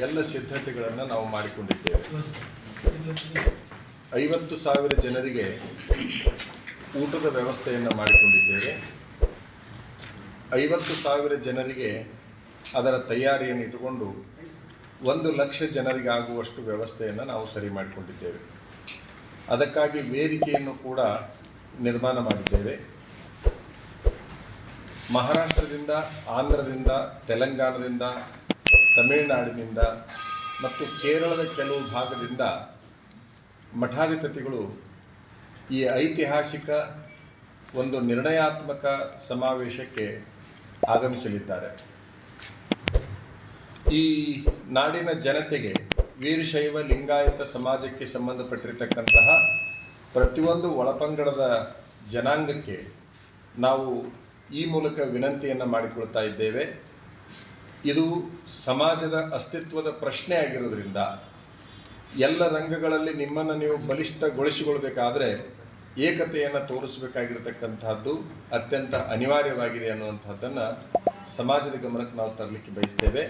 ಎಲ್ಲ ಸಿದ್ಧತೆಗಳನ್ನು ನಾವು ಮಾಡಿಕೊಂಡಿದ್ದೇವೆ. 50,000 ಜನರಿಗೆ ಊಟದ ವ್ಯವಸ್ಥೆಯನ್ನು ಮಾಡಿಕೊಂಡಿದ್ದೇವೆ. 50,000 ಜನರಿಗೆ ಅದರ ತಯಾರಿಯನ್ನು ಇಟ್ಟುಕೊಂಡು 1,00,000 ಜನರಿಗೆ ಆಗುವಷ್ಟು ವ್ಯವಸ್ಥೆಯನ್ನು ನಾವು ಸರಿ ಮಾಡಿಕೊಂಡಿದ್ದೇವೆ. ಅದಕ್ಕಾಗಿ ವೇದಿಕೆಯನ್ನು ಕೂಡ ನಿರ್ಮಾಣ ಮಾಡಿದ್ದೇವೆ. ಮಹಾರಾಷ್ಟ್ರದಿಂದ, ಆಂಧ್ರದಿಂದ, ತೆಲಂಗಾಣದಿಂದ, ತಮಿಳುನಾಡಿನಿಂದ ಮತ್ತು ಕೇರಳದ ಕೆಲವು ಭಾಗದಿಂದ ಮಠಾಧಿಪತಿಗಳು ಈ ಐತಿಹಾಸಿಕ ಒಂದು ನಿರ್ಣಯಾತ್ಮಕ ಸಮಾವೇಶಕ್ಕೆ ಆಗಮಿಸಲಿದ್ದಾರೆ. ಈ ನಾಡಿನ ಜನತೆಗೆ, ವೀರಶೈವ ಲಿಂಗಾಯತ ಸಮಾಜಕ್ಕೆ ಸಂಬಂಧಪಟ್ಟಿರತಕ್ಕಂತಹ ಪ್ರತಿಯೊಂದು ಒಳಪಂಗಡದ ಜನಾಂಗಕ್ಕೆ ನಾವು ಈ ಮೂಲಕ ವಿನಂತಿಯನ್ನು ಮಾಡಿಕೊಳ್ತಾ ಇದ್ದೇವೆ. ಇದು ಸಮಾಜದ ಅಸ್ತಿತ್ವದ ಪ್ರಶ್ನೆ ಆಗಿರೋದ್ರಿಂದ ಎಲ್ಲ ರಂಗಗಳಲ್ಲಿ ನಿಮ್ಮನ್ನು ನೀವು ಬಲಿಷ್ಠಗೊಳಿಸಿಕೊಳ್ಬೇಕಾದ್ರೆ ಏಕತೆಯನ್ನು ತೋರಿಸಬೇಕಾಗಿರತಕ್ಕಂತಹದ್ದು ಅತ್ಯಂತ ಅನಿವಾರ್ಯವಾಗಿದೆ ಅನ್ನುವಂಥದ್ದನ್ನು ಸಮಾಜದ ಗಮನಕ್ಕೆ ನಾವು ತರಲಿಕ್ಕೆ ಬಯಸ್ತೇವೆ.